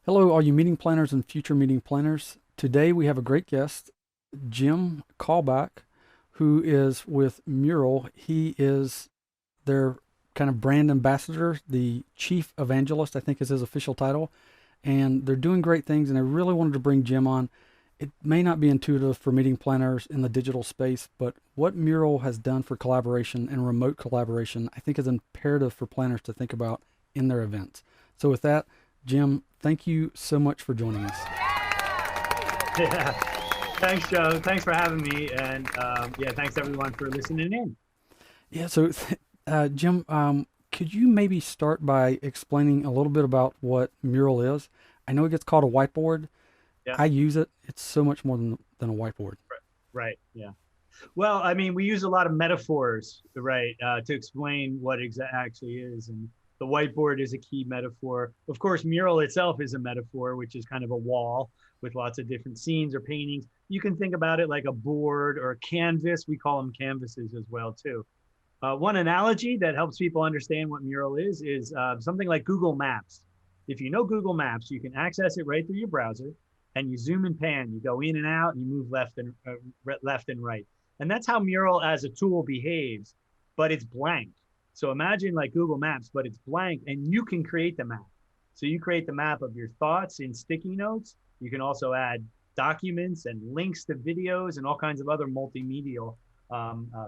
Hello, all you meeting planners and future meeting planners. Today we have a great guest, Jim Kalbach, who is with Mural. He is their kind of brand ambassador, the Chief Evangelist, I think is his official title. And they're doing great things, and I really wanted to bring Jim on. It may not be intuitive for meeting planners in the digital space, but what Mural has done for collaboration and remote collaboration, I think is imperative for planners to think about in their events. So with that, Jim, thank you so much for joining us. Yeah. Thanks, Joe. Thanks for having me. And yeah, thanks everyone for listening in. Yeah, so Jim, could you maybe start by explaining a little bit about what Mural is? I know it gets called a whiteboard. Yeah. I use it. It's so much more than a whiteboard. Right. Yeah. Well, I mean, we use a lot of metaphors, right, to explain what actually is. And the whiteboard is a key metaphor. Of course, mural itself is a metaphor, which is kind of a wall with lots of different scenes or paintings. You can think about it like a board or a canvas. We call them canvases as well, too. One analogy that helps people understand what mural is something like Google Maps. If you know Google Maps, you can access it right through your browser, and you zoom and pan. You go in and out, and you move left and right. And that's how Mural as a tool behaves, but it's blank. So imagine like Google Maps, but it's blank, and you can create the map. So you create the map of your thoughts in sticky notes. You can also add documents and links to videos and all kinds of other multimedia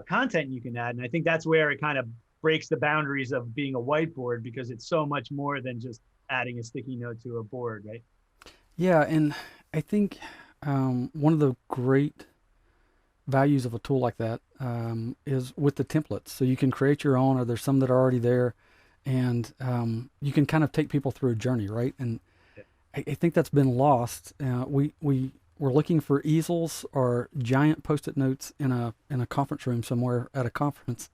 content you can add. And I think that's where it kind of breaks the boundaries of being a whiteboard, because it's so much more than just adding a sticky note to a board, right? Yeah, and I think one of the great values of a tool like that is with the templates. So you can create your own, or there's some that are already there, and you can kind of take people through a journey, right? And Yeah. I think that's been lost. We were looking for easels or giant post-it notes in a conference room somewhere at a conference,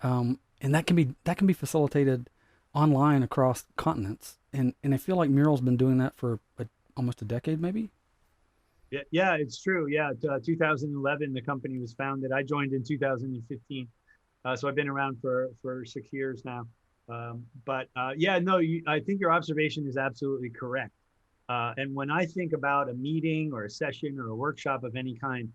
and that can be facilitated online across continents. And I feel like Mural's been doing that for almost a decade, maybe. Yeah, yeah, it's true. Yeah, 2011, the company was founded. I joined in 2015, so I've been around for 6 years now. But yeah, no, I think your observation is absolutely correct. And when I think about a meeting or a session or a workshop of any kind,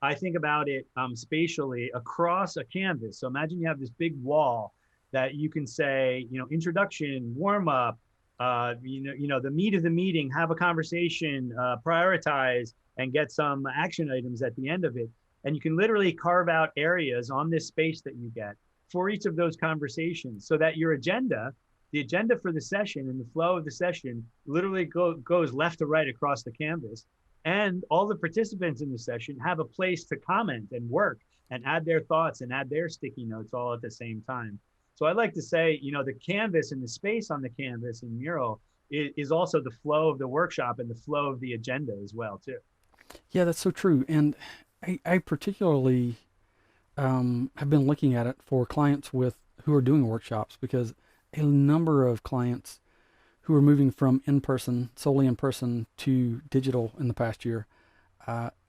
I think about it spatially across a canvas. So imagine you have this big wall that you can say, introduction, warm up, the meat of the meeting, have a conversation, prioritize, and get some action items at the end of it. And you can literally carve out areas on this space that you get for each of those conversations, so that your agenda, the agenda for the session and the flow of the session, literally goes left to right across the canvas. And all the participants in the session have a place to comment and work and add their thoughts and add their sticky notes all at the same time. So I like to say, the canvas and the space on the canvas in Mural is also the flow of the workshop and the flow of the agenda as well, too. Yeah, that's so true. And I particularly have been looking at it for clients with who are doing workshops, because a number of clients who are moving from in person, solely in person, to digital in the past year,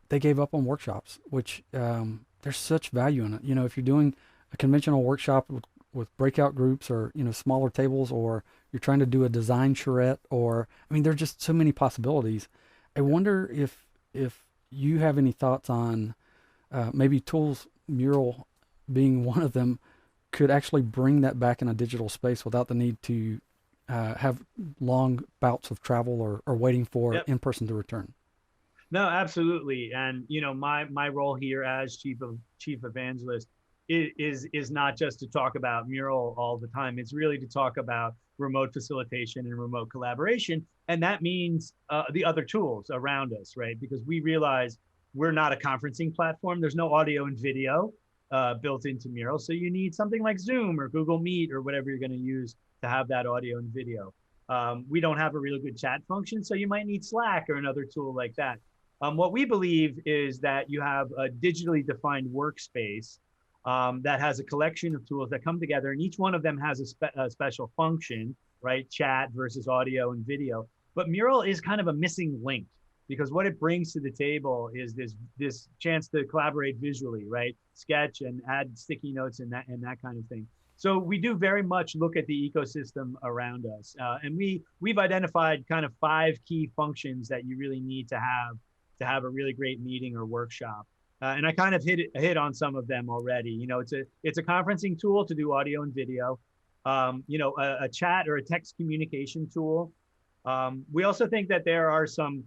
they gave up on workshops, which there's such value in it. If you're doing a conventional workshop with breakout groups, or smaller tables, or you're trying to do a design charrette, or I mean, there's just so many possibilities. I wonder if you have any thoughts on maybe tools, Mural being one of them, could actually bring that back in a digital space without the need to have long bouts of travel, or waiting for Yep. in person to return. No, absolutely. And my role here as chief evangelist is not just to talk about Mural all the time. It's really to talk about remote facilitation and remote collaboration, and that means the other tools around us, right? Because we realize we're not a conferencing platform. There's no audio and video built into Mural, so you need something like Zoom or Google Meet or whatever you're going to use to have that audio and video. We don't have a really good chat function, so you might need Slack or another tool like that. What we believe is that you have a digitally defined workspace that has a collection of tools that come together, and each one of them has a special function, right? Chat versus audio and video. But Mural is kind of a missing link, because what it brings to the table is this chance to collaborate visually, right? Sketch and add sticky notes and that kind of thing. So we do very much look at the ecosystem around us, and we've identified kind of 5 key functions that you really need to have a really great meeting or workshop. And I kind of hit on some of them already. You know, it's a conferencing tool to do audio and video. You know, a chat or a text communication tool. We also think that there are some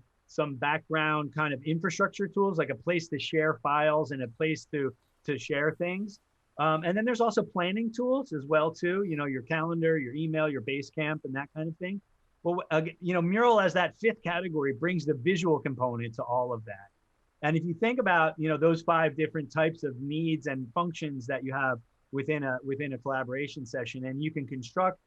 background kind of infrastructure tools, like a place to share files and a place to share things. And then there's also planning tools as well too. You know, your calendar, your email, your Basecamp, and that kind of thing. Well, you know, Mural as that 5th category brings the visual component to all of that. And if you think about, you know, those 5 different types of needs and functions that you have within a collaboration session, and you can construct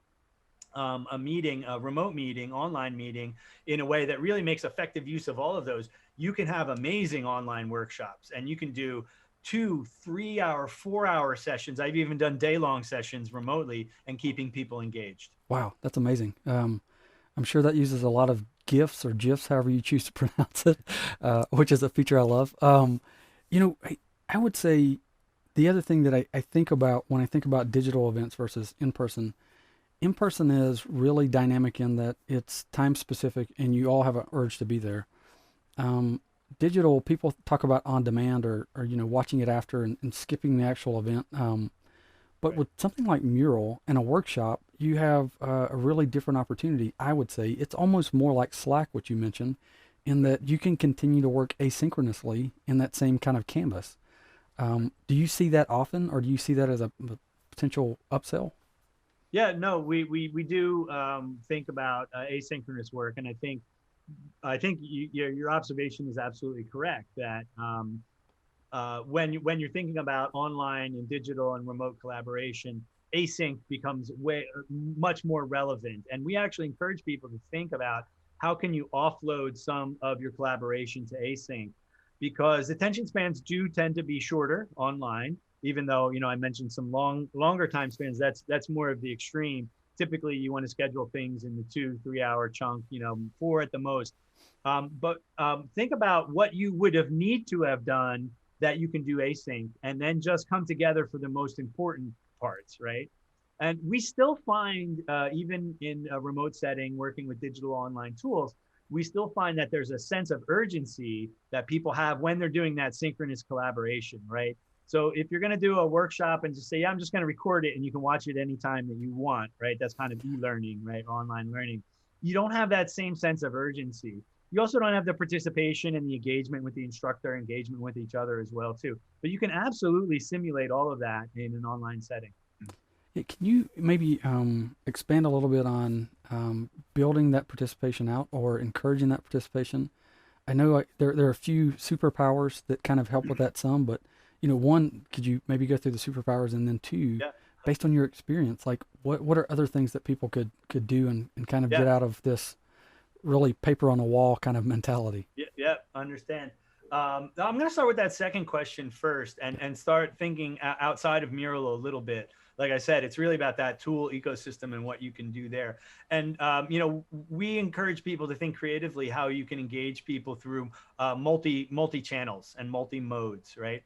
a meeting, a remote meeting, online meeting in a way that really makes effective use of all of those, you can have amazing online workshops, and you can do 2, 3-hour, 4-hour sessions. I've even done day-long sessions remotely and keeping people engaged. Wow, that's amazing. I'm sure that uses a lot of GIFs or GIFs, however you choose to pronounce it, which is a feature I love. You know, I would say the other thing that I think about when I think about digital events versus in person is really dynamic in that it's time specific and you all have an urge to be there. Um, Digital, people talk about on demand or you know, watching it after and skipping the actual event. But Right. with something like Mural and a workshop, you have a really different opportunity. I would say it's almost more like Slack, what you mentioned, in Right. that you can continue to work asynchronously in that same kind of canvas. Do you see that often, or do you see that as a potential upsell? Yeah, no, we do think about asynchronous work, and I think your observation is absolutely correct that when you're thinking about online and digital and remote collaboration, async becomes way much more relevant. And we actually encourage people to think about how can you offload some of your collaboration to async, because attention spans do tend to be shorter online. Even though, you know, I mentioned some longer time spans, that's more of the extreme. Typically, you want to schedule things in the 2, 3 hour chunk, you know, 4 at the most. But think about what you would have need to have done that you can do async, and then just come together for the most important parts, right? And we still find, even in a remote setting, working with digital online tools, we still find that there's a sense of urgency that people have when they're doing that synchronous collaboration, right? So if you're going to do a workshop and just say, yeah, I'm just going to record it and you can watch it anytime that you want, right? That's kind of e-learning, right? Online learning. You don't have that same sense of urgency. You also don't have the participation and the engagement with the instructor, engagement with each other as well too. But you can absolutely simulate all of that in an online setting. Yeah, can you maybe expand a little bit on building that participation out or encouraging that participation? I know there are a few superpowers that kind of help with that some, but you know, one, could you maybe go through the superpowers, and then two, Yeah, based on your experience, like what are other things that people could do and kind of get yeah, out of this really paper on the wall kind of mentality? yeah, yeah. Understand. I'm going to start with that second question first, and start thinking outside of Mural a little bit. Like I said, it's really about that tool ecosystem and what you can do there. And you know, we encourage people to think creatively how you can engage people through multi channels and multi modes, right?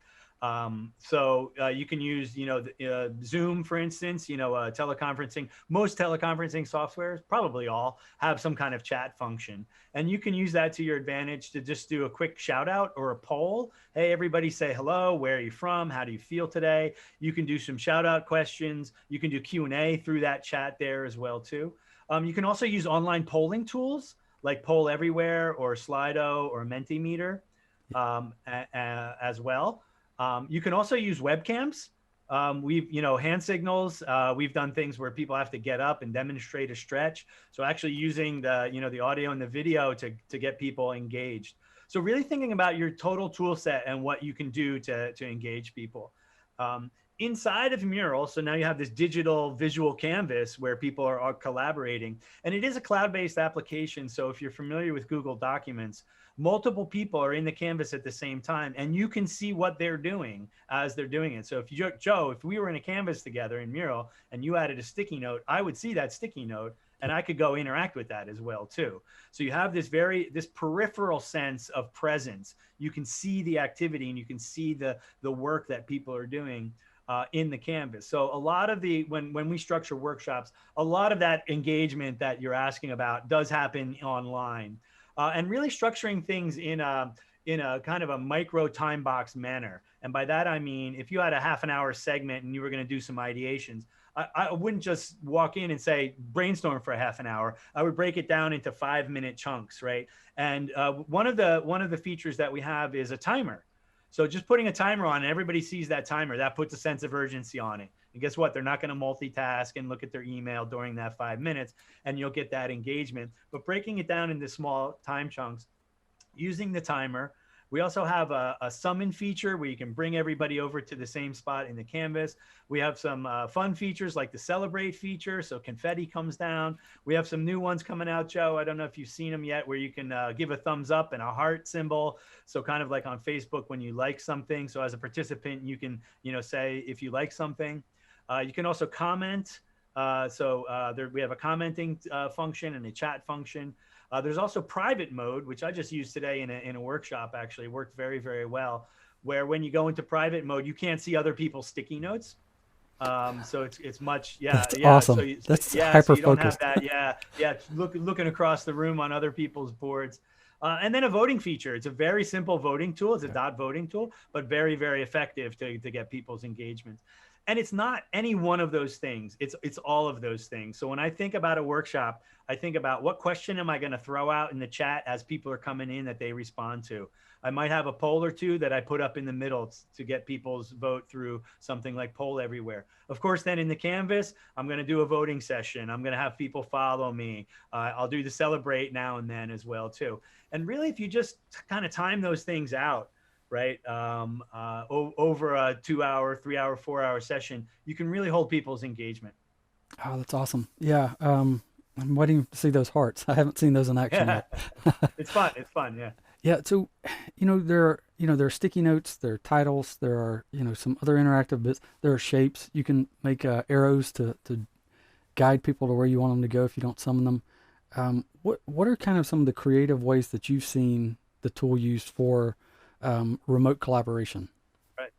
So you can use, you know, Zoom, for instance, you know, teleconferencing. Most teleconferencing softwares, probably all, have some kind of chat function. And you can use that to your advantage to just do a quick shout out or a poll. Hey, everybody say hello. Where are you from? How do you feel today? You can do some shout out questions. You can do Q&A through that chat there as well, too. You can also use online polling tools like Poll Everywhere or Slido or Mentimeter as well. You can also use webcams. We've, you know, hand signals. We've done things where people have to get up and demonstrate a stretch. So actually using the, you know, the audio and the video to get people engaged. So really thinking about your total tool set and what you can do to engage people. Inside of Mural, so now you have this digital visual canvas where people are collaborating, and it is a cloud-based application. So if you're familiar with Google Documents, multiple people are in the canvas at the same time, and you can see what they're doing as they're doing it. So if you, Joe, if we were in a canvas together in Mural and you added a sticky note, I would see that sticky note and I could go interact with that as well too. So you have this peripheral sense of presence. You can see the activity and you can see the work that people are doing. in the Canvas. So a lot of the when we structure workshops, a lot of that engagement that you're asking about does happen online, and really structuring things in a kind of a micro time box manner. And by that I mean, if you had a half an hour segment and you were going to do some ideations, I wouldn't just walk in and say brainstorm for a half an hour. I would break it down into 5-minute chunks, right? And one of the features that we have is a timer. So just putting a timer on and everybody sees that timer, that puts a sense of urgency on it. And guess what? They're not going to multitask and look at their email during that 5 minutes, and you'll get that engagement. But breaking it down into small time chunks, using the timer. We also have a summon feature where you can bring everybody over to the same spot in the canvas. We have some fun features like the celebrate feature, so confetti comes down. We have some new ones coming out, Joe. I don't know if you've seen them yet, where you can give a thumbs up and a heart symbol. So kind of like on Facebook when you like something. So as a participant, you can say if you like something. You can also comment. There we have a commenting function and a chat function. There's also private mode, which I just used today in a workshop. Actually, worked very, very well. Where when you go into private mode, you can't see other people's sticky notes. So it's much, yeah, That's yeah. awesome. That's So hyper you don't have focused. that, yeah, yeah. Looking across the room on other people's boards. And then a voting feature. It's a very simple voting tool. It's a dot voting tool, but very, very effective to get people's engagement. And it's not any one of those things. It's all of those things. So when I think about a workshop, I think about what question am I going to throw out in the chat as people are coming in that they respond to. I might have a poll or two that I put up in the middle to get people's vote through something like Poll Everywhere. Of course, then in the Canvas, I'm going to do a voting session. I'm going to have people follow me. I'll do the celebrate now and then as well too. And really, if you just kind of time those things out, right, over a 2-hour, 3-hour, 4-hour session, you can really hold people's engagement. Oh, that's awesome. Yeah. I'm waiting to see those hearts. I haven't seen those in action Yeah, yet. it's fun. It's fun. Yeah. Yeah. So, there are sticky notes, there are titles, there are, some other interactive bits. There are shapes. You can make arrows to guide people to where you want them to go if you don't summon them. What are kind of some of the creative ways that you've seen the tool used for remote collaboration? Right.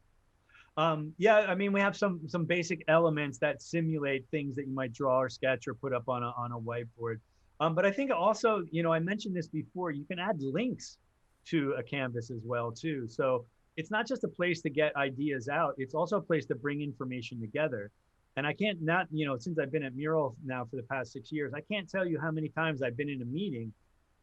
Yeah, I mean, we have some basic elements that simulate things that you might draw or sketch or put up on a whiteboard. But I think also, I mentioned this before, you can add links to a canvas as well too. So it's not just a place to get ideas out, it's also a place to bring information together. And I can't not, since I've been at Mural now for the past 6 years, I can't tell you how many times I've been in a meeting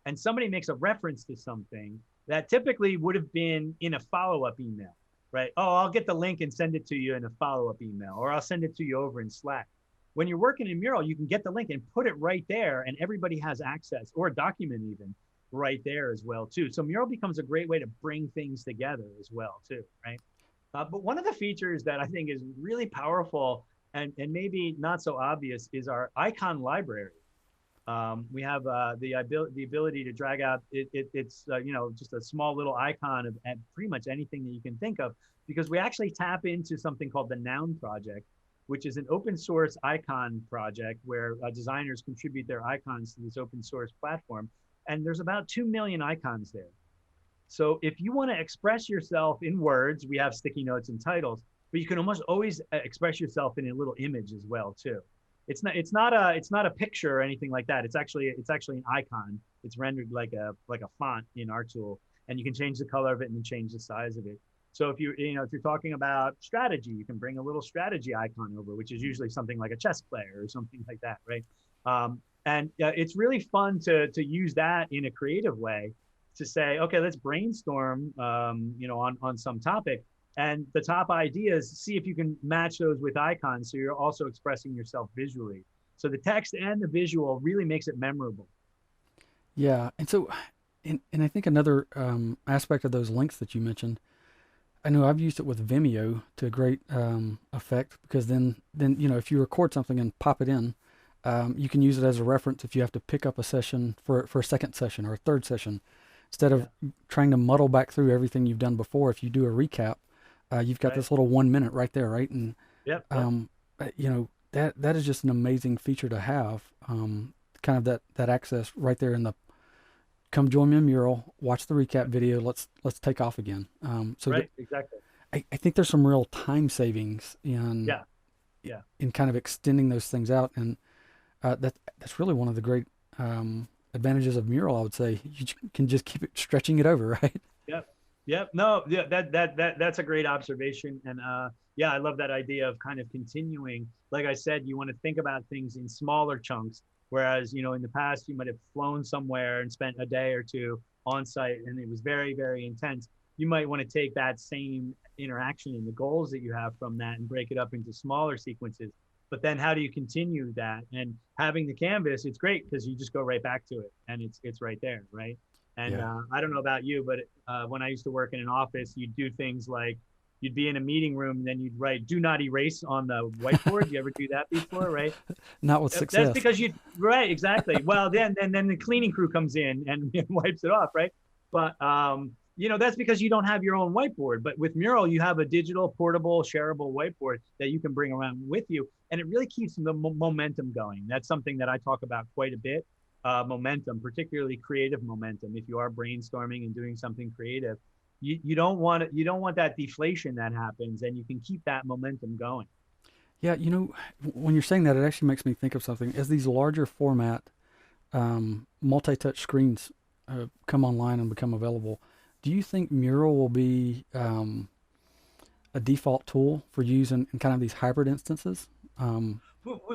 and somebody makes a reference to something that typically would have been in a follow-up email, right? Oh, I'll get the link and send it to you in a follow-up email, or I'll send it to you over in Slack. When you're working in Mural, you can get the link and put it right there, and everybody has access, or a document even right there as well too. So Mural becomes a great way to bring things together as well too, right? But one of the features that I think is really powerful and maybe not so obvious is our icon library. We have the ability to drag out it's just a small little icon of pretty much anything that you can think of, because we actually tap into something called the Noun Project, which is an open source icon project where designers contribute their icons to this open source platform, and there's about 2 million icons there. So if you want to express yourself in words, we have sticky notes and titles, but you can almost always express yourself in a little image as well too. It's not a picture or anything like that. It's actually an icon. It's rendered like a font in our tool, and you can change the color of it and change the size of it. So if you're talking about strategy, you can bring a little strategy icon over, which is usually something like a chess player or something like that, right? And it's really fun to use that in a creative way to say, okay, let's brainstorm, on some topic. And the top ideas, see if you can match those with icons, so you're also expressing yourself visually. So the text and the visual really makes it memorable. Yeah. And so, and I think another aspect of those links that you mentioned, I know I've used it with Vimeo to great effect, because then if you record something and pop it in, you can use it as a reference if you have to pick up a session for a second session or a third session, instead of trying to muddle back through everything you've done before. If you do a recap, you've got Right. this little 1 minute right there, right? And Yep. Yep. um, that is just an amazing feature to have. Kind of that access right there in the come join me in Mural, watch the recap video. Let's take off again. So Right. Exactly. I think there's some real time savings Yeah, yeah. in kind of extending those things out, and that's really one of the great advantages of Mural. I would say can just keep it stretching it over, right? Yep. Yep. No, yeah, that's a great observation. And yeah, I love that idea of kind of continuing. Like I said, you want to think about things in smaller chunks. Whereas, in the past you might have flown somewhere and spent a day or two on site and it was very, very intense. You might want to take that same interaction and the goals that you have from that and break it up into smaller sequences. But then how do you continue that? And having the canvas, it's great because you just go right back to it and it's right there, right? And Yeah. I don't know about you, but when I used to work in an office, you'd do things like you'd be in a meeting room and then you'd write "Do not erase" on the whiteboard. You ever do that before, right? Not with That's success. because you right, exactly. Well, then the cleaning crew comes in and wipes it off, right? But that's because you don't have your own whiteboard. But with Mural, you have a digital, portable, shareable whiteboard that you can bring around with you, and it really keeps the momentum going. That's something that I talk about quite a bit. Momentum, particularly creative momentum. If you are brainstorming and doing something creative, you don't want that deflation that happens, and you can keep that momentum going. Yeah, when you're saying that, it actually makes me think of something. As these larger format multi-touch screens come online and become available, do you think Mural will be a default tool for use in kind of these hybrid instances? Um,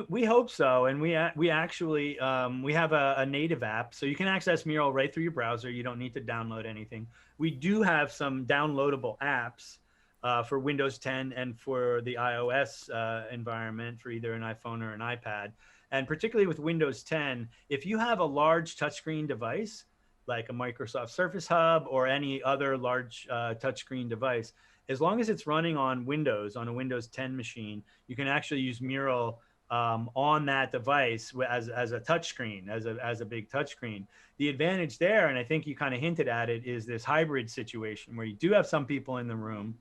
We hope so, and we actually we have a native app, so you can access Mural right through your browser. You don't need to download anything. We do have some downloadable apps for Windows 10 and for the iOS environment for either an iPhone or an iPad. And particularly with Windows 10, if you have a large touchscreen device like a Microsoft Surface Hub or any other large touchscreen device, as long as it's running on Windows on a Windows 10 machine, you can actually use Mural on that device as a touchscreen, as a big touchscreen. The advantage there, and I think you kind of hinted at it, is this hybrid situation where you do have some people in the room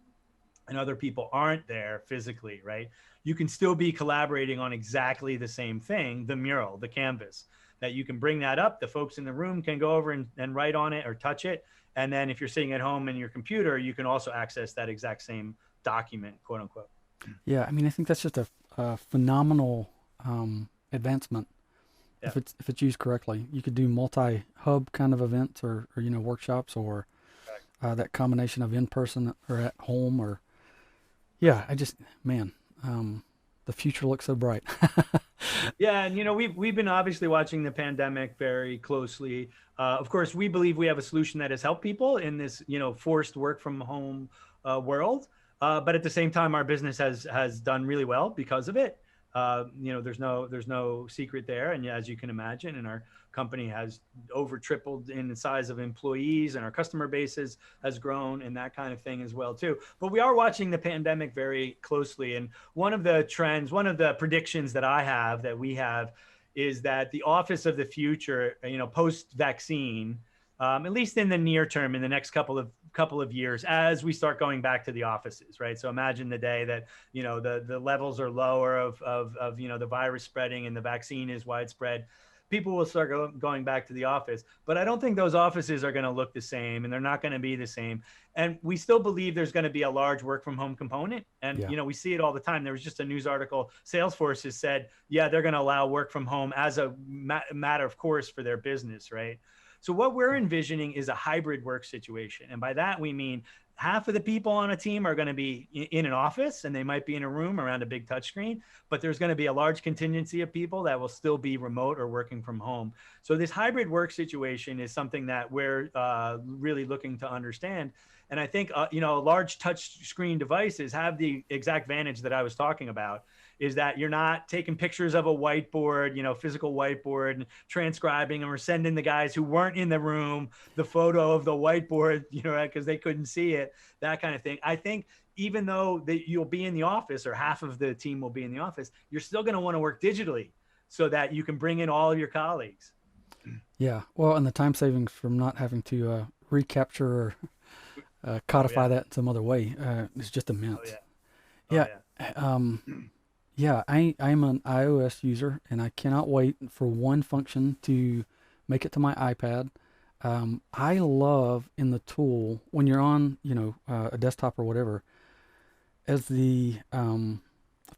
and other people aren't there physically, right? You can still be collaborating on exactly the same thing, the mural, the canvas, that you can bring that up. The folks in the room can go over and write on it or touch it. And then if you're sitting at home in your computer, you can also access that exact same document, quote unquote. yeah, I mean, I think that's just a phenomenal advancement Yeah. if it's used correctly. You could do multi-hub kind of events or workshops or that combination of in person or at home or yeah. Man, the future looks so bright. Yeah, and we've been obviously watching the pandemic very closely. Of course, we believe we have a solution that has helped people in this forced work from home world. But at the same time, our business has done really well because of it. There's no secret there, and as you can imagine, and our company has over tripled in the size of employees, and our customer base has grown, and that kind of thing as well too. But we are watching the pandemic very closely, and one of the trends, one of the predictions that we have, is that the office of the future, post vaccine, at least in the near term, in the next couple of years, as we start going back to the offices, right? So imagine the day that the levels are lower of the virus spreading and the vaccine is widespread. People will start going back to the office, but I don't think those offices are going to look the same, and they're not going to be the same. And we still believe there's going to be a large work from home component. And Yeah. we see it all the time. There was just a news article. Salesforce has said, yeah, they're going to allow work from home as a matter of course for their business, right? So what we're envisioning is a hybrid work situation. And by that, we mean half of the people on a team are going to be in an office, and they might be in a room around a big touchscreen, but there's going to be a large contingency of people that will still be remote or working from home. So this hybrid work situation is something that we're really looking to understand. And I think, large touch screen devices have the exact advantage that I was talking about, is that you're not taking pictures of a whiteboard, physical whiteboard, and transcribing or sending the guys who weren't in the room the photo of the whiteboard, because they couldn't see it, that kind of thing. I think even though you'll be in the office, or half of the team will be in the office, you're still going to want to work digitally so that you can bring in all of your colleagues. Yeah. Well, and the time savings from not having to recapture or Oh codify yeah. that in some other way is just Oh immense. yeah. Oh Yeah. yeah. Um, yeah, I'm an iOS user, and I cannot wait for one function to make it to my iPad. I love in the tool when you're on, a desktop or whatever. as the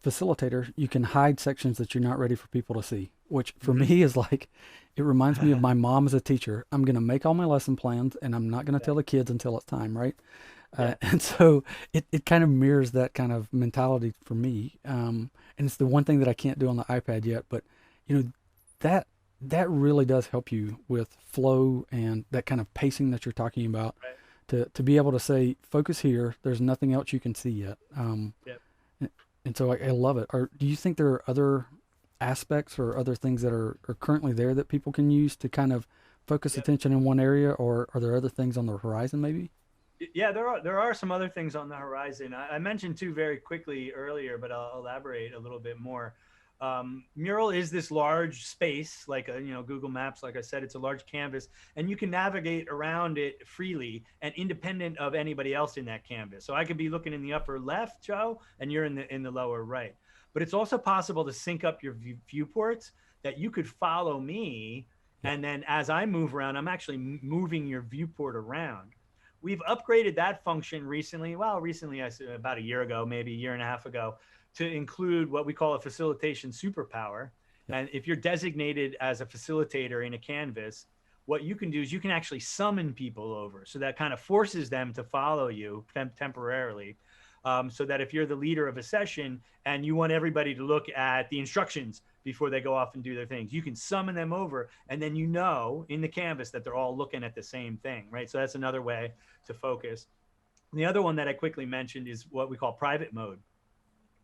facilitator, you can hide sections that you're not ready for people to see, which for Hmm. me is like, it reminds me of my mom as a teacher. I'm going to make all my lesson plans and I'm not going to Yeah. tell the kids until it's time, right? Yeah. And so it kind of mirrors that kind of mentality for me. And it's the one thing that I can't do on the iPad yet, but you know, that that really does help you with flow and that kind of pacing that you're talking about Right. to be able to say, focus here. There's nothing else you can see yet. Yeah. And so I love it. Or do you think there are other aspects or other things that are currently there that people can use to kind of focus Yeah. attention in one area, or are there other things on the horizon maybe? Yeah, there are some other things on the horizon. I mentioned two very quickly earlier, but I'll elaborate a little bit more. Mural is this large space, like Google Maps. Like I said, it's a large canvas, and you can navigate around it freely and independent of anybody else in that canvas. So I could be looking in the upper left, Joe, and you're in the lower right. But it's also possible to sync up your viewports that you could follow me, Yeah. and then as I move around, I'm actually moving your viewport around. We've upgraded that function recently. Well, recently, I said about a year ago, maybe a year and a half ago, to include what we call a facilitation superpower. Yep. And if you're designated as a facilitator in a canvas, what you can do is you can actually summon people over. So that kind of forces them to follow you temporarily. So that if you're the leader of a session and you want everybody to look at the instructions before they go off and do their things, you can summon them over, and then in the canvas that they're all looking at the same thing, right? So that's another way to focus. And the other one that I quickly mentioned is what we call private mode.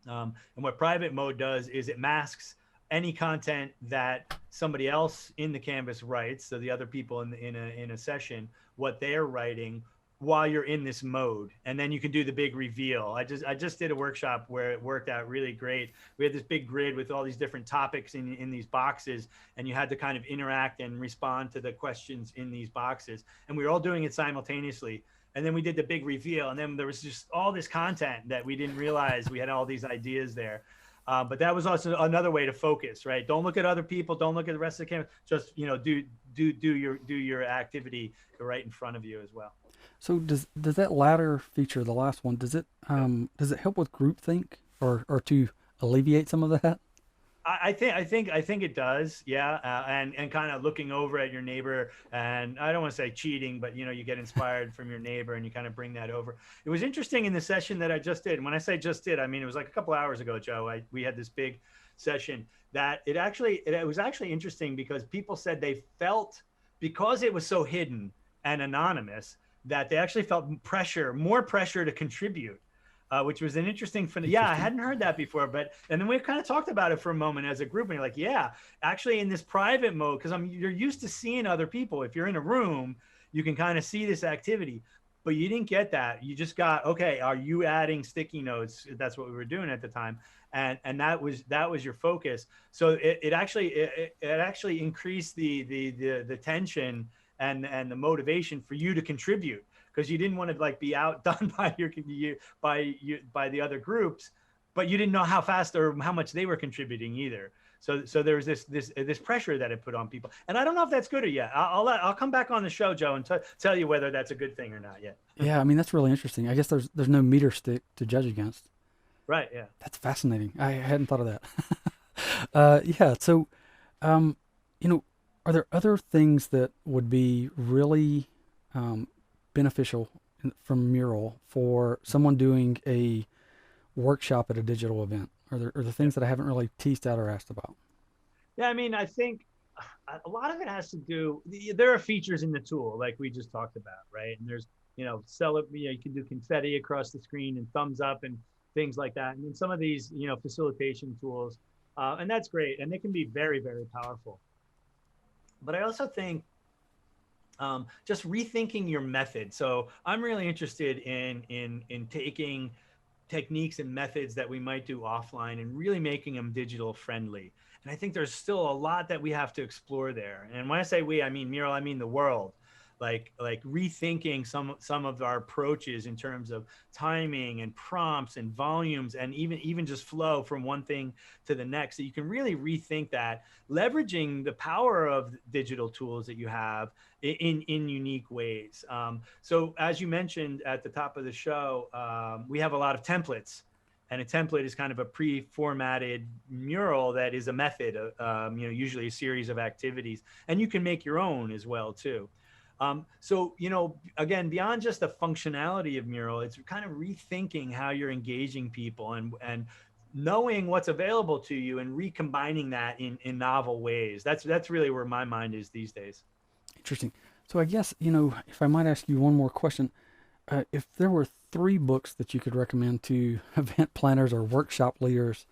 And what private mode does is it masks any content that somebody else in the canvas writes, so the other people in a session, what they're writing while you're in this mode, and then you can do the big reveal. I just did a workshop where it worked out really great. We had this big grid with all these different topics in these boxes, and you had to kind of interact and respond to the questions in these boxes, and we were all doing it simultaneously. And then we did the big reveal, and then there was just all this content that we didn't realize we had all these ideas there. But that was also another way to focus, right? Don't look at other people, don't look at the rest of the camera. Just do your activity right in front of you as well. So does that latter feature, the last one, does it help with groupthink or to alleviate some of that? I think it does, yeah, and kind of looking over at your neighbor, and I don't want to say cheating, but you get inspired from your neighbor, and you kind of bring that over. It was interesting in the session that I just did. And when I say just did, I mean it was like a couple hours ago, Joe. We had this big session that it was actually interesting because people said they felt, because it was so hidden and anonymous, that they actually felt more pressure to contribute, which was an interesting phenomenon. Yeah, I Interesting. hadn't heard that before, but and then we kind of talked about it for a moment as a group, and you're like, yeah, actually in this private mode, because you're used to seeing other people. If you're in a room, you can kind of see this activity, but you didn't get that. You just got, okay, are you adding sticky notes? That's what we were doing at the time, and that was your focus. So it actually increased the tension and the motivation for you to contribute, because you didn't want to like be outdone by the other groups, but you didn't know how fast or how much they were contributing either. So there was this pressure that it put on people, and I don't know if that's good or yet. I'll come back on the show, Joe, and tell you whether that's a good thing or not yet. Yeah, I mean that's really interesting. I guess there's no meter stick to judge against. Right? Yeah. That's fascinating. I hadn't thought of that. Yeah. So, um, you know, are there other things that would be really um, beneficial from Mural for someone doing a workshop at a digital event? Are there Yeah. things that I haven't really teased out or asked about? Yeah, I mean, I think a lot of it has to do. There are features in the tool, like we just talked about, right? And there's, you can do confetti across the screen and thumbs up and things like that. And then some of these, facilitation tools, and that's great, and they can be very, very powerful. But I also think just rethinking your method. So I'm really interested in taking techniques and methods that we might do offline and really making them digital friendly. And I think there's still a lot that we have to explore there. And when I say we, I mean Mural, I mean the world. Like rethinking some of our approaches in terms of timing and prompts and volumes, and even just flow from one thing to the next. So you can really rethink that, leveraging the power of digital tools that you have in unique ways. So as you mentioned at the top of the show, we have a lot of templates And a template is kind of a pre-formatted mural that is a method, usually a series of activities, and you can make your own as well too. So, again, beyond just the functionality of Mural, it's kind of rethinking how you're engaging people and knowing what's available to you and recombining that in novel ways. That's really where my mind is these days. Interesting. So I guess, if I might ask you one more question, if there were three books that you could recommend to event planners or workshop leaders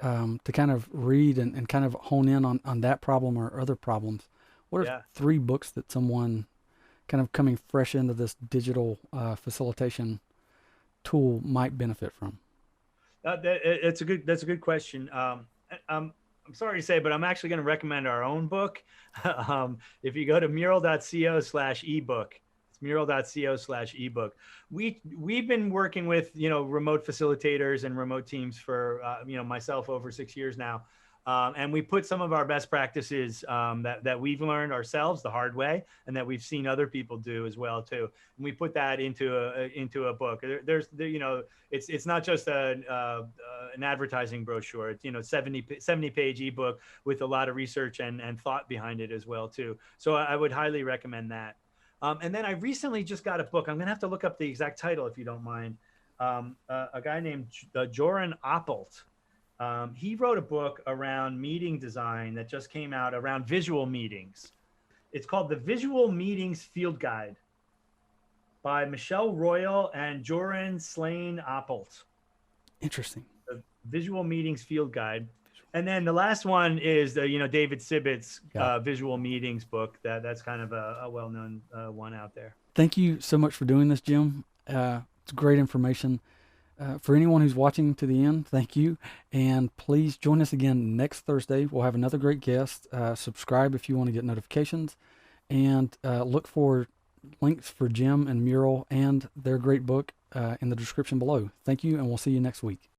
to kind of read and kind of hone in on that problem or other problems, what are Yeah. three books that someone kind of coming fresh into this digital facilitation tool might benefit from? That's a good question. I'm sorry to say, but I'm actually going to recommend our own book. If you go to mural.co/ebook, it's mural.co/ebook. We've been working with remote facilitators and remote teams for myself over 6 years now. And we put some of our best practices that we've learned ourselves the hard way, and that we've seen other people do as well too. And we put that into a book. It's not just an advertising brochure. It's 70 page ebook with a lot of research and thought behind it as well too. So I would highly recommend that. And then I recently just got a book. I'm gonna have to look up the exact title if you don't mind. A guy named Joran Oppelt. He wrote a book around meeting design that just came out around visual meetings. It's called the Visual Meetings Field Guide by Michelle Royal and Joran Slane Oppelt. Interesting. The Visual Meetings Field Guide. And then the last one is the David Sibbitt's Yeah. Visual Meetings book. That's kind of a well-known one out there. Thank you so much for doing this, Jim. It's great information. For anyone who's watching to the end, thank you. And please join us again next Thursday. We'll have another great guest. Subscribe if you want to get notifications. And look for links for Jim and Mural and their great book in the description below. Thank you, and we'll see you next week.